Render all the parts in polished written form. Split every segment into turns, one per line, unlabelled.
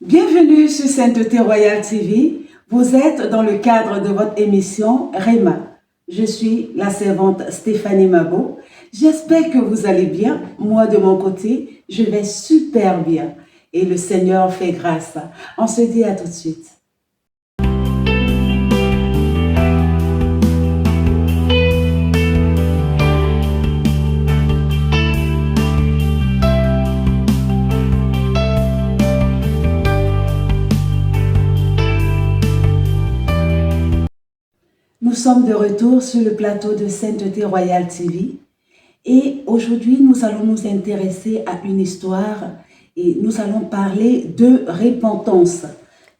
Bienvenue sur Sainteté Royale TV. Vous êtes dans le cadre de votre émission Réma. Je suis la servante Stéphanie Mabo. J'espère que vous allez bien. Moi, de mon côté, je vais super bien. Et le Seigneur fait grâce. On se dit à tout de suite. Nous sommes de retour sur le plateau de Sainteté Royale TV et aujourd'hui nous allons nous intéresser à une histoire et nous allons parler de repentance.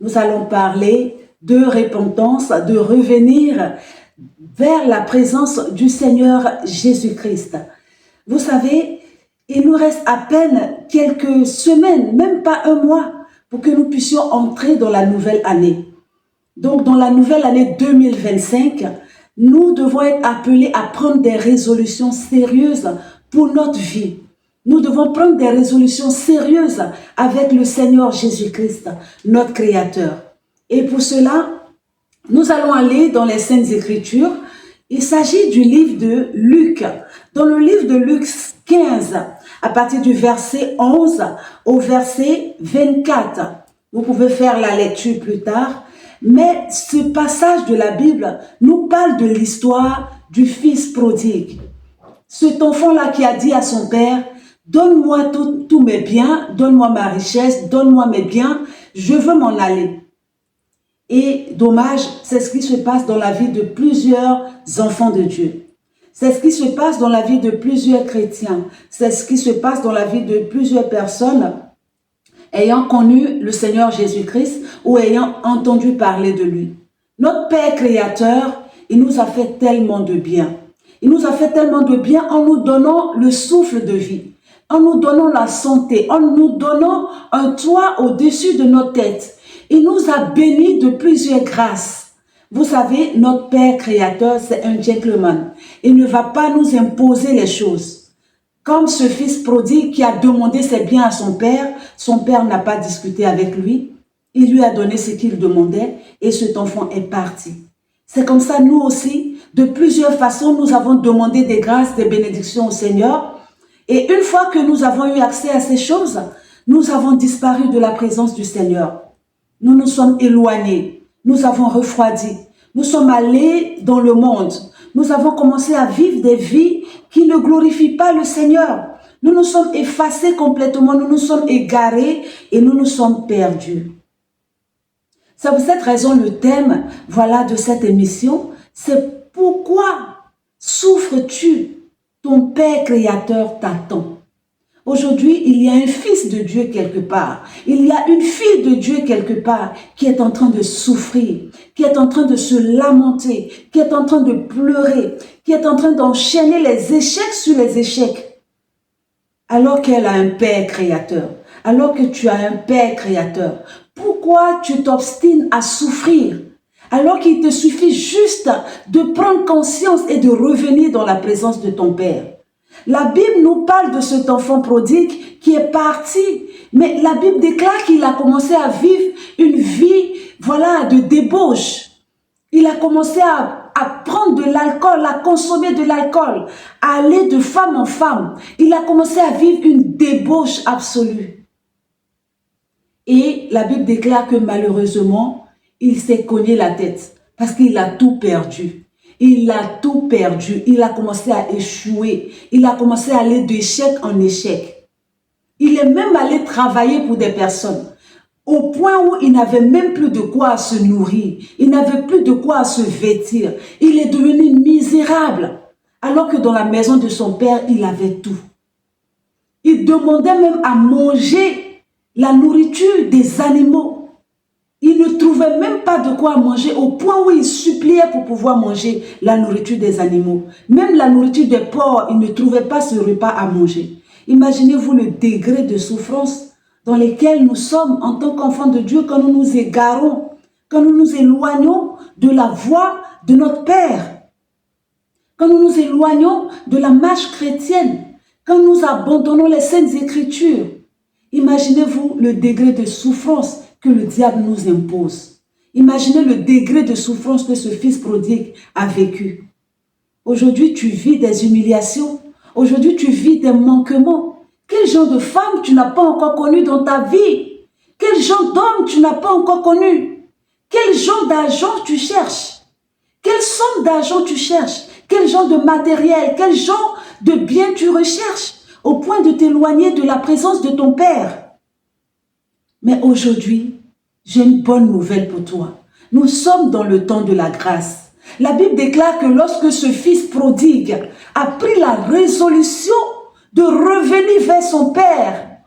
Nous allons parler de repentance, de revenir vers la présence du Seigneur Jésus-Christ. Vous savez, il nous reste à peine quelques semaines, même pas un mois, pour que nous puissions entrer dans la nouvelle année. Donc, dans la nouvelle année 2025, nous devons être appelés à prendre des résolutions sérieuses pour notre vie. Nous devons prendre des résolutions sérieuses avec le Seigneur Jésus-Christ, notre Créateur. Et pour cela, nous allons aller dans les Saintes Écritures. Il s'agit du livre de Luc. Dans le livre de Luc 15, à partir du verset 11 au verset 24. Vous pouvez faire la lecture plus tard. Mais ce passage de la Bible nous parle de l'histoire du fils prodigue. Cet enfant-là qui a dit à son père, « Donne-moi tous mes biens, donne-moi ma richesse, donne-moi mes biens, je veux m'en aller. » Et dommage, c'est ce qui se passe dans la vie de plusieurs enfants de Dieu. C'est ce qui se passe dans la vie de plusieurs chrétiens. C'est ce qui se passe dans la vie de plusieurs personnes ayant connu le Seigneur Jésus-Christ ou ayant entendu parler de lui. Notre Père Créateur, il nous a fait tellement de bien. Il nous a fait tellement de bien en nous donnant le souffle de vie, en nous donnant la santé, en nous donnant un toit au-dessus de notre tête. Il nous a bénis de plusieurs grâces. Vous savez, notre Père Créateur, c'est un gentleman. Il ne va pas nous imposer les choses. Comme ce fils prodigue qui a demandé ses biens à son père n'a pas discuté avec lui. Il lui a donné ce qu'il demandait et cet enfant est parti. C'est comme ça, nous aussi, de plusieurs façons, nous avons demandé des grâces, des bénédictions au Seigneur. Et une fois que nous avons eu accès à ces choses, nous avons disparu de la présence du Seigneur. Nous nous sommes éloignés, nous avons refroidi, nous sommes allés dans le monde. Nous avons commencé à vivre des vies qui ne glorifient pas le Seigneur. Nous nous sommes effacés complètement, nous nous sommes égarés et nous nous sommes perdus. C'est pour cette raison le thème de cette émission, c'est pourquoi souffres-tu? Ton Père Créateur t'attend. Aujourd'hui, il y a un fils de Dieu quelque part. Il y a une fille de Dieu quelque part qui est en train de souffrir, qui est en train de se lamenter, qui est en train de pleurer, qui est en train d'enchaîner les échecs sur les échecs. Alors qu'elle a un Père Créateur, alors que tu as un Père Créateur, pourquoi tu t'obstines à souffrir? Alors qu'il te suffit juste de prendre conscience et de revenir dans la présence de ton Père. La Bible nous parle de cet enfant prodigue qui est parti, mais la Bible déclare qu'il a commencé à vivre une vie, de débauche. Il a commencé à prendre de l'alcool, à consommer de l'alcool, à aller de femme en femme. Il a commencé à vivre une débauche absolue. Et la Bible déclare que malheureusement, il s'est cogné la tête parce qu'il a tout perdu. Il a tout perdu. Il a commencé à échouer. Il a commencé à aller d'échec en échec. Il est même allé travailler pour des personnes au point où il n'avait même plus de quoi se nourrir. Il n'avait plus de quoi se vêtir. Il est devenu misérable alors que dans la maison de son père, il avait tout. Il demandait même à manger la nourriture des animaux. Il ne trouvait même pas de quoi manger au point où il suppliait pour pouvoir manger la nourriture des animaux. Même la nourriture des porcs, il ne trouvait pas ce repas à manger. Imaginez-vous le degré de souffrance dans lequel nous sommes en tant qu'enfants de Dieu quand nous nous égarons, quand nous nous éloignons de la voie de notre Père, quand nous nous éloignons de la marche chrétienne, quand nous abandonnons les Saintes Écritures. Imaginez-vous le degré de souffrance que le diable nous impose. Imaginez le degré de souffrance que ce fils prodigue a vécu. Aujourd'hui, tu vis des humiliations. Aujourd'hui, tu vis des manquements. Quel genre de femme tu n'as pas encore connu dans ta vie? Quel genre d'homme tu n'as pas encore connu? Quel genre d'argent tu cherches? Quelle somme d'argent tu cherches? Quel genre de matériel? Quel genre de bien tu recherches? Au point de t'éloigner de la présence de ton Père. Mais aujourd'hui, j'ai une bonne nouvelle pour toi. Nous sommes dans le temps de la grâce. La Bible déclare que lorsque ce fils prodigue a pris la résolution de revenir vers son Père,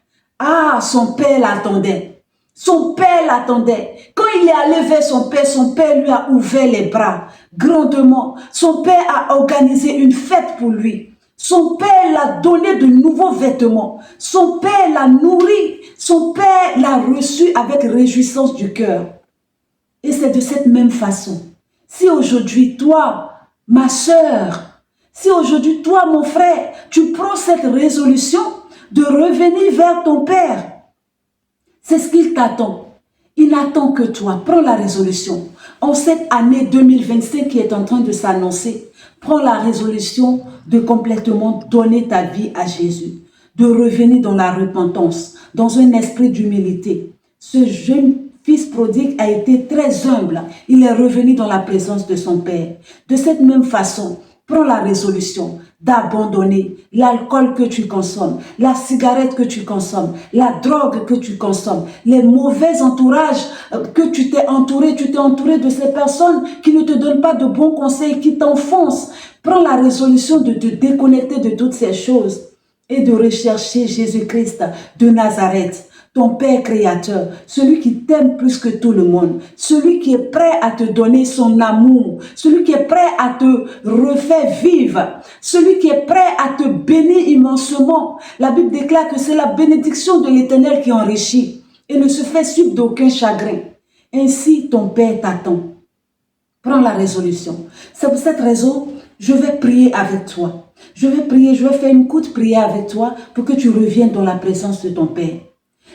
son Père l'attendait. Son Père l'attendait. Quand il est allé vers son Père lui a ouvert les bras grandement. Son Père a organisé une fête pour lui. Son Père l'a donné de nouveaux vêtements. Son Père l'a nourri. Son Père l'a reçu avec réjouissance du cœur. Et c'est de cette même façon. Si aujourd'hui, toi, ma sœur, si aujourd'hui, toi, mon frère, tu prends cette résolution de revenir vers ton Père, c'est ce qu'il t'attend. Il n'attend que toi. Prends la résolution. En cette année 2025 qui est en train de s'annoncer, prends la résolution de complètement donner ta vie à Jésus, de revenir dans la repentance, dans un esprit d'humilité. Ce jeune fils prodigue a été très humble. Il est revenu dans la présence de son Père. De cette même façon, prends la résolution d'abandonner l'alcool que tu consommes, la cigarette que tu consommes, la drogue que tu consommes, les mauvais entourages que tu t'es entouré de ces personnes qui ne te donnent pas de bons conseils, qui t'enfoncent. Prends la résolution de te déconnecter de toutes ces choses et de rechercher Jésus-Christ de Nazareth, ton Père créateur, celui qui t'aime plus que tout le monde, celui qui est prêt à te donner son amour, celui qui est prêt à te refaire vivre, celui qui est prêt à te bénir immensement. La Bible déclare que c'est la bénédiction de l'Éternel qui enrichit et ne se fait suivre d'aucun chagrin. Ainsi, ton Père t'attend. Prends la résolution. C'est pour cette raison, je vais prier avec toi. Je vais faire une courte prière avec toi pour que tu reviennes dans la présence de ton Père.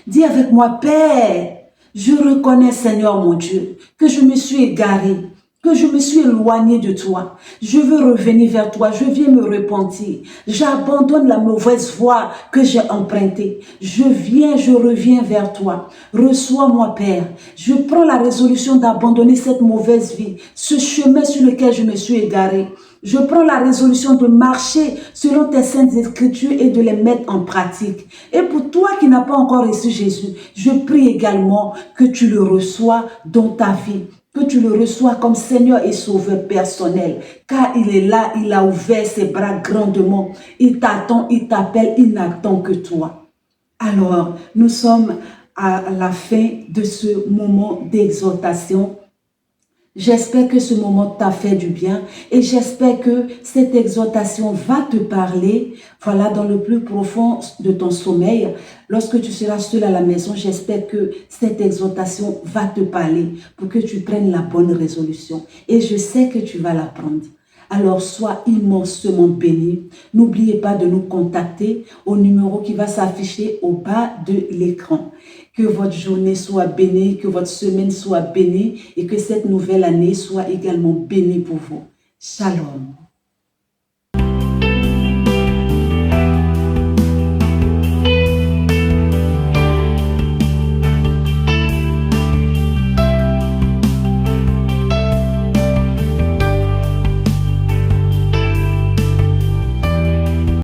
Dis avec moi, Père, je reconnais, Seigneur mon Dieu, que je me suis égaré, que je me suis éloigné de toi. Je veux revenir vers toi, je viens me repentir. J'abandonne la mauvaise voie que j'ai empruntée. Je reviens vers toi. Reçois-moi, Père. Je prends la résolution d'abandonner cette mauvaise vie, ce chemin sur lequel je me suis égaré. Je prends la résolution de marcher selon tes saintes écritures et de les mettre en pratique. Et pour toi qui n'as pas encore reçu Jésus, je prie également que tu le reçois dans ta vie, que tu le reçois comme Seigneur et Sauveur personnel. Car il est là, il a ouvert ses bras grandement. Il t'attend, il t'appelle, il n'attend que toi. Alors, nous sommes à la fin de ce moment d'exhortation. J'espère que ce moment t'a fait du bien et j'espère que cette exhortation va te parler, voilà, dans le plus profond de ton sommeil. Lorsque tu seras seul à la maison, j'espère que cette exhortation va te parler pour que tu prennes la bonne résolution. Et je sais que tu vas la prendre. Alors, sois immensément béni. N'oubliez pas de nous contacter au numéro qui va s'afficher au bas de l'écran. Que votre journée soit bénie, que votre semaine soit bénie et que cette nouvelle année soit également bénie pour vous. Shalom.